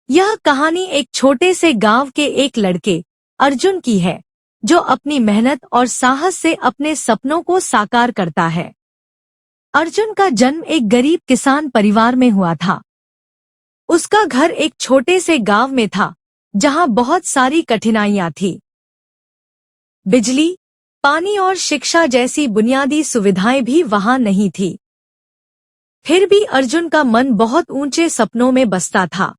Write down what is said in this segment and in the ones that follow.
यह कहानी एक छोटे से गांव के एक लड़के अर्जुन की है, जो अपनी मेहनत और साहस से अपने सपनों को साकार करता है। अर्जुन का जन्म एक गरीब किसान परिवार में हुआ था। उसका घर एक छोटे से गांव में था, जहां बहुत सारी कठिनाइयां थी। बिजली, पानी और शिक्षा जैसी बुनियादी सुविधाएं भी वहां नहीं थी। फिर भी अर्जुन का मन बहुत ऊंचे सपनों में बसता था।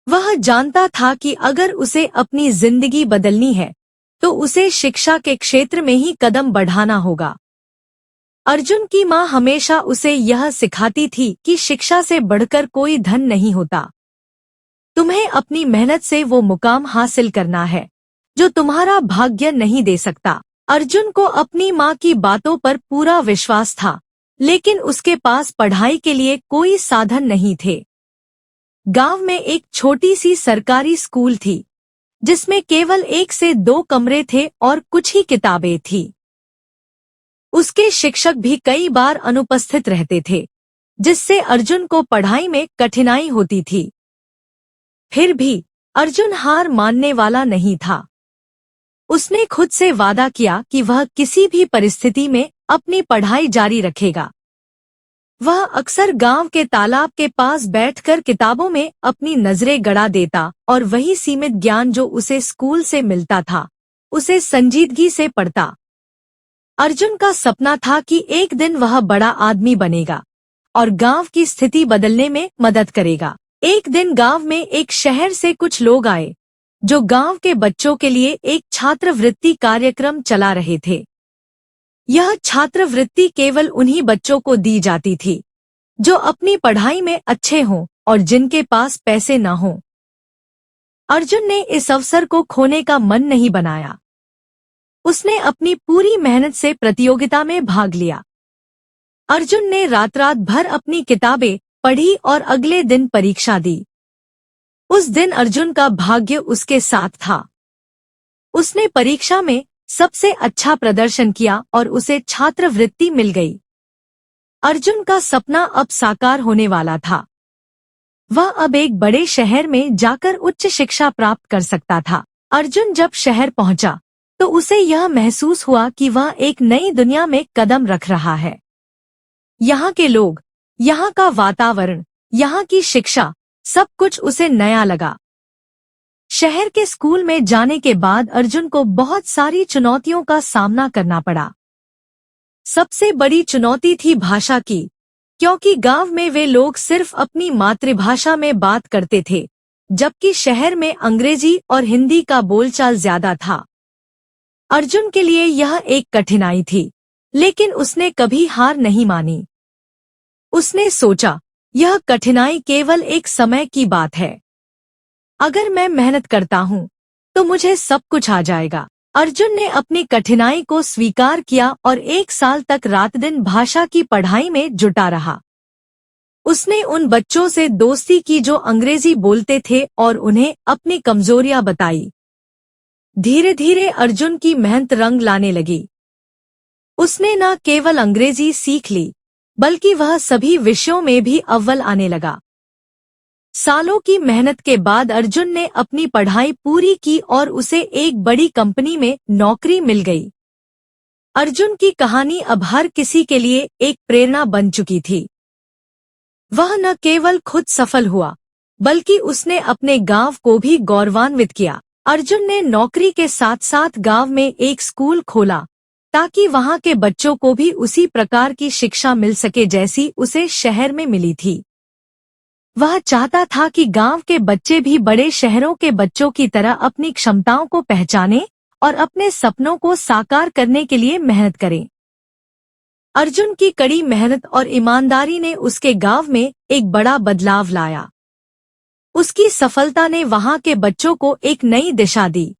वह जानता था कि अगर उसे अपनी जिंदगी बदलनी है, तो उसे शिक्षा के क्षेत्र में ही कदम बढ़ाना होगा। अर्जुन की मां हमेशा उसे यह सिखाती थी कि शिक्षा से बढ़कर कोई धन नहीं होता। तुम्हें अपनी मेहनत से वो मुकाम हासिल करना है, जो तुम्हारा भाग्य नहीं दे सकता। अर्जुन को अपनी मां की बातों पर पूरा विश्वास था, लेकिन उसके पास पढ़ाई के लिए कोई साधन नहीं थे। गांव में एक छोटी सी सरकारी स्कूल थी, जिसमें केवल 1 से 2 कमरे थे और कुछ ही किताबें थी। उसके शिक्षक भी कई बार अनुपस्थित रहते थे, जिससे अर्जुन को पढ़ाई में कठिनाई होती थी। फिर भी अर्जुन हार मानने वाला नहीं था। उसने खुद से वादा किया कि वह किसी भी परिस्थिति में अपनी पढ़ाई जारी रखेगा। वह अक्सर गांव के तालाब के पास बैठकर किताबों में अपनी नजरें गड़ा देता और वही सीमित ज्ञान जो उसे स्कूल से मिलता था, उसे संजीदगी से पढ़ता। अर्जुन का सपना था कि एक दिन वह बड़ा आदमी बनेगा और गांव की स्थिति बदलने में मदद करेगा। एक दिन गांव में एक शहर से कुछ लोग आए, जो गांव के बच्चों के लिए एक छात्रवृत्ति कार्यक्रम चला रहे थे। यह छात्रवृत्ति केवल उन्हीं बच्चों को दी जाती थी, जो अपनी पढ़ाई में अच्छे हों और जिनके पास पैसे न हों। अर्जुन ने इस अवसर को खोने का मन नहीं बनाया। उसने अपनी पूरी मेहनत से प्रतियोगिता में भाग लिया। अर्जुन ने रात भर अपनी किताबें पढ़ी और अगले दिन परीक्षा दी। उस दिन अर्जुन का भाग्य उसके साथ था। उसने परीक्षा में सबसे अच्छा प्रदर्शन किया और उसे छात्रवृत्ति मिल गई। अर्जुन का सपना अब साकार होने वाला था। वह अब एक बड़े शहर में जाकर उच्च शिक्षा प्राप्त कर सकता था। अर्जुन जब शहर पहुंचा, तो उसे यह महसूस हुआ कि वह एक नई दुनिया में कदम रख रहा है। यहाँ के लोग, यहाँ का वातावरण, यहाँ की शिक्षा, सब कुछ उसे नया लगा। शहर के स्कूल में जाने के बाद अर्जुन को बहुत सारी चुनौतियों का सामना करना पड़ा। सबसे बड़ी चुनौती थी भाषा की, क्योंकि गांव में वे लोग सिर्फ अपनी मातृभाषा में बात करते थे, जबकि शहर में अंग्रेजी और हिंदी का बोलचाल ज्यादा था। अर्जुन के लिए यह एक कठिनाई थी, लेकिन उसने कभी हार नहीं मानी। उसने सोचा, यह कठिनाई केवल एक समय की बात है। अगर मैं मेहनत करता हूँ, तो मुझे सब कुछ आ जाएगा। अर्जुन ने अपनी कठिनाई को स्वीकार किया और 1 साल तक रात दिन भाषा की पढ़ाई में जुटा रहा। उसने उन बच्चों से दोस्ती की जो अंग्रेजी बोलते थे और उन्हें अपनी कमजोरियां बताई। धीरे धीरे अर्जुन की मेहनत रंग लाने लगी। उसने न केवल अंग्रेजी सीख ली, बल्कि वह सभी विषयों में भी अव्वल आने लगा। सालों की मेहनत के बाद अर्जुन ने अपनी पढ़ाई पूरी की और उसे एक बड़ी कंपनी में नौकरी मिल गई। अर्जुन की कहानी अब हर किसी के लिए एक प्रेरणा बन चुकी थी। वह न केवल खुद सफल हुआ, बल्कि उसने अपने गांव को भी गौरवान्वित किया। अर्जुन ने नौकरी के साथ साथ गांव में एक स्कूल खोला, ताकि वहां के बच्चों को भी उसी प्रकार की शिक्षा मिल सके जैसी उसे शहर में मिली थी। वह चाहता था कि गांव के बच्चे भी बड़े शहरों के बच्चों की तरह अपनी क्षमताओं को पहचानें और अपने सपनों को साकार करने के लिए मेहनत करें। अर्जुन की कड़ी मेहनत और ईमानदारी ने उसके गांव में एक बड़ा बदलाव लाया। उसकी सफलता ने वहां के बच्चों को एक नई दिशा दी।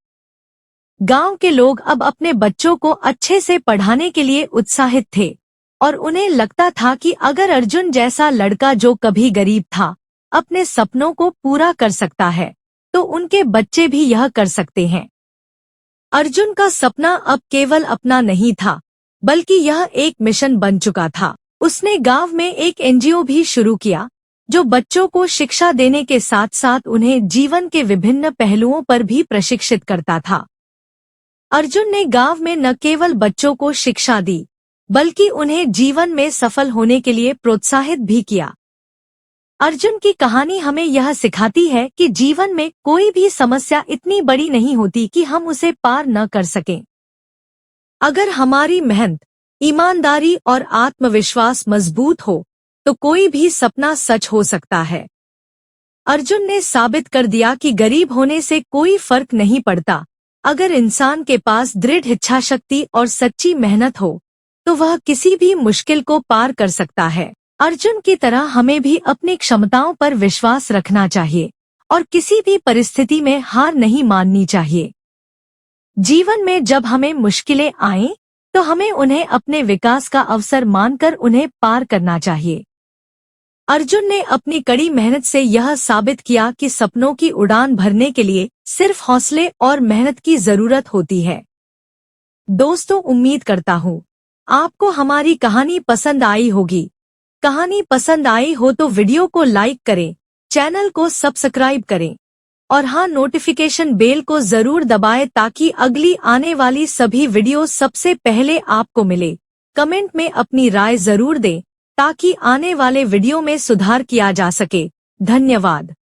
गांव के लोग अब अपने बच्चों को अच्छे से पढ़ाने के लिए उत्साहित थे और उन्हें लगता था कि अगर अर्जुन जैसा लड़का, जो कभी गरीब था, अपने सपनों को पूरा कर सकता है, तो उनके बच्चे भी यह कर सकते हैं। अर्जुन का सपना अब केवल अपना नहीं था, बल्कि यह एक मिशन बन चुका था। उसने गांव में एक एनजीओ भी शुरू किया, जो बच्चों को शिक्षा देने के साथ साथ उन्हें जीवन के विभिन्न पहलुओं पर भी प्रशिक्षित करता था। अर्जुन ने गांव में न केवल बच्चों को शिक्षा दी, बल्कि उन्हें जीवन में सफल होने के लिए प्रोत्साहित भी किया। अर्जुन की कहानी हमें यह सिखाती है कि जीवन में कोई भी समस्या इतनी बड़ी नहीं होती कि हम उसे पार न कर सकें। अगर हमारी मेहनत, ईमानदारी और आत्मविश्वास मजबूत हो, तो कोई भी सपना सच हो सकता है। अर्जुन ने साबित कर दिया कि गरीब होने से कोई फर्क नहीं पड़ता। अगर इंसान के पास दृढ़ इच्छाशक्ति और सच्ची मेहनत हो, तो वह किसी भी मुश्किल को पार कर सकता है। अर्जुन की तरह हमें भी अपनी क्षमताओं पर विश्वास रखना चाहिए और किसी भी परिस्थिति में हार नहीं माननी चाहिए। जीवन में जब हमें मुश्किलें आएं, तो हमें उन्हें अपने विकास का अवसर मानकर उन्हें पार करना चाहिए। अर्जुन ने अपनी कड़ी मेहनत से यह साबित किया कि सपनों की उड़ान भरने के लिए सिर्फ हौसले और मेहनत की जरूरत होती है। दोस्तों, उम्मीद करता हूँ आपको हमारी कहानी पसंद आई होगी। कहानी पसंद आई हो तो वीडियो को लाइक करें, चैनल को सब्सक्राइब करें और हाँ, नोटिफिकेशन बेल को जरूर दबाएं ताकि अगली आने वाली सभी वीडियो सबसे पहले आपको मिले। कमेंट में अपनी राय जरूर दें ताकि आने वाले वीडियो में सुधार किया जा सके। धन्यवाद।